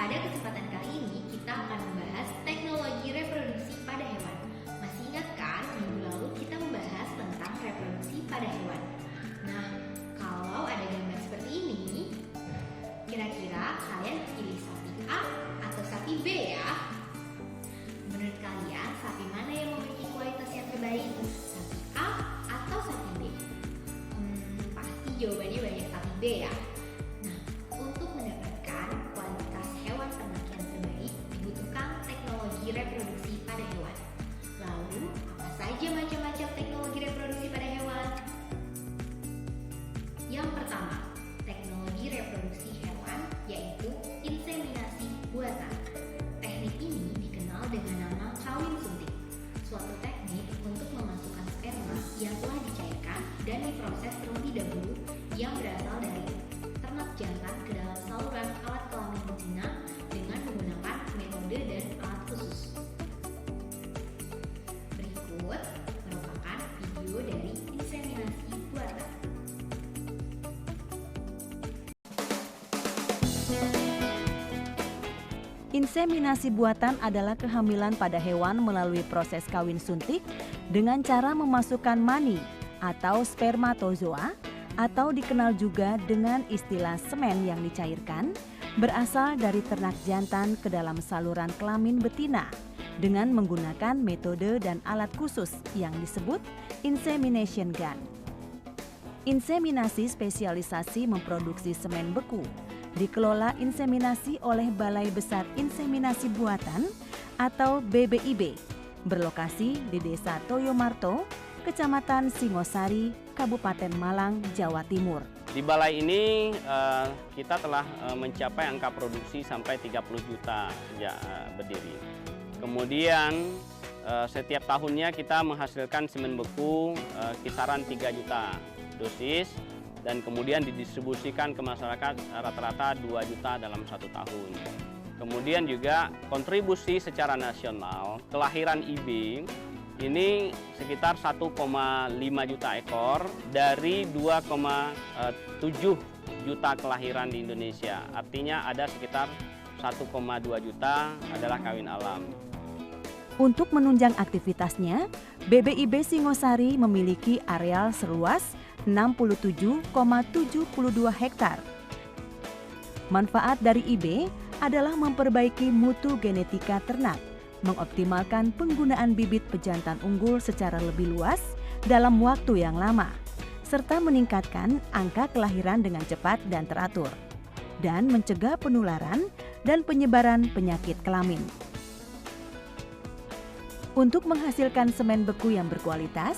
Pada kesempatan kali ini kita akan membahas teknologi reproduksi pada hewan. Masih ingat kan minggu lalu kita membahas tentang reproduksi pada hewan. Nah, kalau ada gambar seperti ini, kira-kira kalian pilih sapi A atau sapi B ya? Menurut kalian sapi mana yang memiliki kualitas yang terbaik? Sapi A atau sapi B? Pasti jawabannya banyak sapi B ya. Nah, untuk mendapatkan kualitas hewan ternak yang terbaik dibutuhkan teknologi reproduksi pada hewan. Lalu, apa saja macam-macam teknologi reproduksi pada hewan? Yang pertama, teknologi reproduksi hewan yaitu inseminasi buatan. Teknik ini dikenal dengan nama kawin suntik, suatu teknik untuk memasukkan sperma yang telah dicairkan dan diproses terlebih dahulu yang berasal dari ternak jantan ke dalam saluran alat kelamin betina dengan menggunakan metode dan alat khusus. Berikut merupakan video dari inseminasi buatan. Inseminasi buatan adalah kehamilan pada hewan melalui proses kawin suntik dengan cara memasukkan mani atau spermatozoa atau dikenal juga dengan istilah semen yang dicairkan berasal dari ternak jantan ke dalam saluran kelamin betina dengan menggunakan metode dan alat khusus yang disebut insemination gun. Inseminasi spesialisasi memproduksi semen beku dikelola inseminasi oleh Balai Besar Inseminasi Buatan atau BBIB, berlokasi di Desa Toyomarto, Kecamatan Singosari, Kabupaten Malang, Jawa Timur. Di balai ini kita telah mencapai angka produksi sampai 30 juta sejak berdiri. Kemudian setiap tahunnya kita menghasilkan semen beku kisaran 3 juta dosis, dan kemudian didistribusikan ke masyarakat rata-rata 2 juta dalam 1 tahun. Kemudian juga kontribusi secara nasional, kelahiran IB ini sekitar 1,5 juta ekor dari 2,7 juta kelahiran di Indonesia. Artinya ada sekitar 1,2 juta adalah kawin alam. Untuk menunjang aktivitasnya, BBIB Singosari memiliki areal seluas 67,72 hektar. Manfaat dari IB adalah memperbaiki mutu genetika ternak, mengoptimalkan penggunaan bibit pejantan unggul secara lebih luas dalam waktu yang lama, serta meningkatkan angka kelahiran dengan cepat dan teratur, dan mencegah penularan dan penyebaran penyakit kelamin. Untuk menghasilkan semen beku yang berkualitas,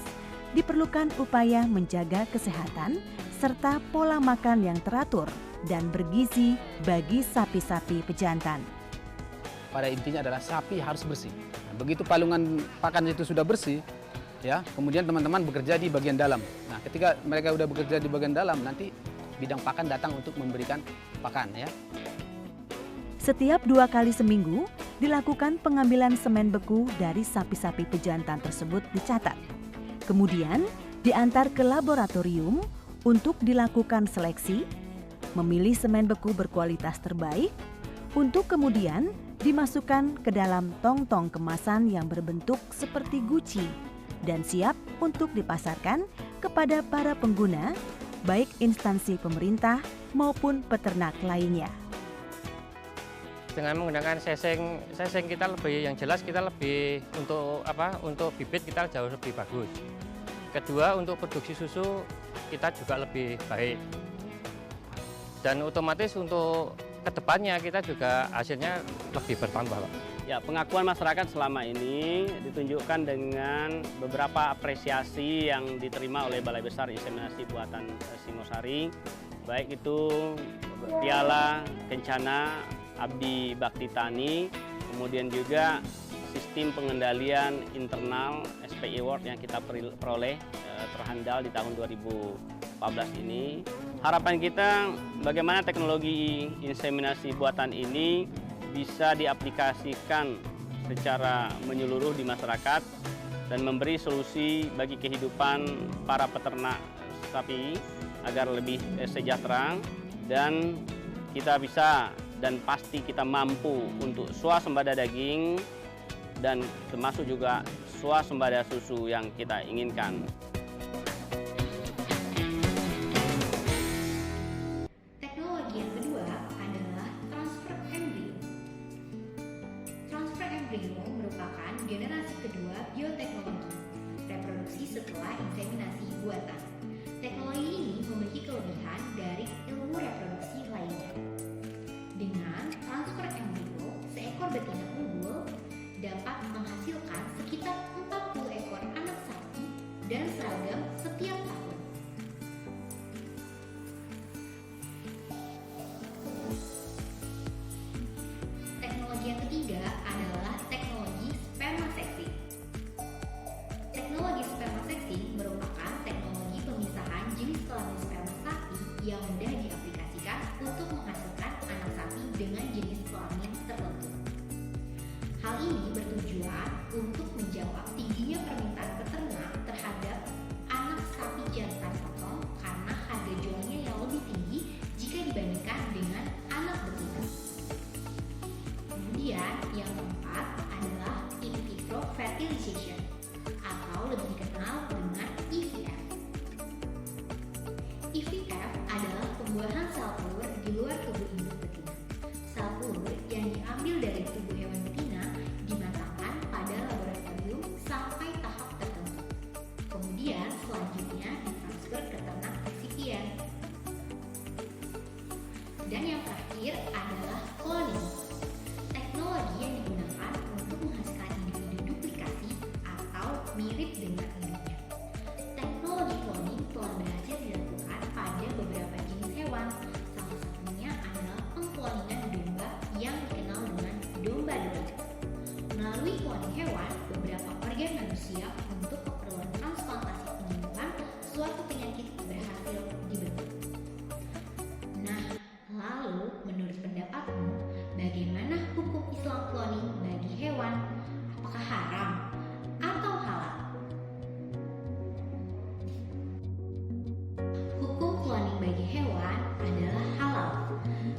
diperlukan upaya menjaga kesehatan serta pola makan yang teratur dan bergizi bagi sapi-sapi pejantan. Pada intinya adalah sapi harus bersih. Nah, begitu palungan pakan itu sudah bersih, ya, kemudian teman-teman bekerja di bagian dalam. Nah, ketika mereka sudah bekerja di bagian dalam, nanti bidang pakan datang untuk memberikan pakan, ya. Setiap 2 kali seminggu dilakukan pengambilan semen beku dari sapi-sapi pejantan tersebut dicatat. Kemudian diantar ke laboratorium untuk dilakukan seleksi, memilih semen beku berkualitas terbaik, untuk kemudian dimasukkan ke dalam tong-tong kemasan yang berbentuk seperti guci dan siap untuk dipasarkan kepada para pengguna, baik instansi pemerintah maupun peternak lainnya. Dengan menggunakan seseng kita lebih yang jelas, kita lebih untuk bibit kita jauh lebih bagus. Kedua, untuk produksi susu kita juga lebih baik. Dan otomatis untuk kedepannya kita juga hasilnya lebih bertambah, Pak. Ya, pengakuan masyarakat selama ini ditunjukkan dengan beberapa apresiasi yang diterima oleh Balai Besar Inseminasi Buatan Singosari, baik itu Piala Kencana Abdi Bakti Tani, kemudian juga sistem pengendalian internal SPI Award yang kita peroleh terhandal di tahun 2014 ini. Harapan kita bagaimana teknologi inseminasi buatan ini bisa diaplikasikan secara menyeluruh di masyarakat dan memberi solusi bagi kehidupan para peternak sapi agar lebih sejahtera, dan kita bisa dan pasti kita mampu untuk swasembada daging dan termasuk juga swasembada susu yang kita inginkan. Teknologi yang kedua adalah transfer embrio. Transfer embrio merupakan generasi kedua bioteknologi, reproduksi setelah inseminasi buatan. Teknologi ini memiliki kelebihan dari ilmu reproduksi lainnya. Dengan transfer embrio, seekor betina unggul dapat menghasilkan sekitar 40 ekor anak sapi dan seragam setiap tahun. Teknologi yang ketiga adalah teknologi spermaseksi. Teknologi spermaseksi merupakan teknologi pemisahan jenis kelamin sperma sapi yang mudah diaplikasikan untuk menghasilkan anak sapi dengan jenis kelamin tertentu. Hal ini bertujuan untuk menjawab tingginya permintaan peternak terhadap anak sapi jantan potong karena harga jualnya yang lebih tinggi jika dibandingkan dengan anak betina. Kemudian yang keempat adalah in vitro fertilization atau lebih dikenal dengan IVF. IVF adalah pembuahan sel telur di luar tubuh induk betina. Sel telur yang diambil dari tubuh hewan betina dimatangkan pada laboratorium sampai tahap tertentu. Kemudian selanjutnya ditransfer ke ternak resipien. Dan yang terakhir adalah cloning. Teknologi yang digunakan untuk menghasilkan individu duplikasi atau mirip dengan induknya. Teknologi cloning telah berhasil dilakukan pada beberapa jenis hewan. Salah satunya adalah pengkloningan domba yang dikenal dengan domba doli. Melalui cloning hewan, beberapa organ manusia untuk keperluan transplantasi penyembuhan suatu penyakit berhasil dibentuk. Nah, lalu menurut pendapatmu, bagaimana hukum Islam cloning bagi hewan? Apakah haram atau halal? Hukum cloning bagi hewan adalah halal.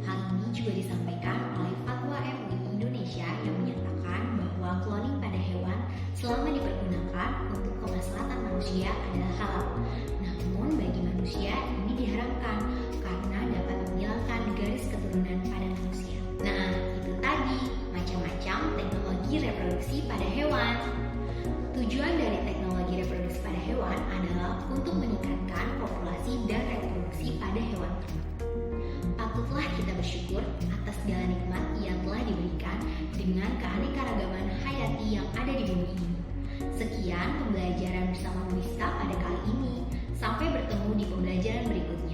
Hal ini juga disampaikan oleh Fatwa MUI Indonesia yang menyatakan bahwa cloning pada hewan selama dipergunakan untuk kemaslahatan manusia adalah halal. Namun bagi manusia ini diharamkan karena dapat menghilangkan garis keturunan pada manusia. Nah, itu tadi macam-macam teknologi reproduksi pada hewan. Tujuan dari teknologi reproduksi pada hewan adalah untuk meningkatkan populasi dan reproduksi pada hewan ternak. Patutlah kita bersyukur atas segala nikmat yang telah diberikan dengan keanekaragaman hayati yang ada di bumi ini. Sekian pembelajaran bersama Mista pada kali ini. Sampai bertemu di pembelajaran berikutnya.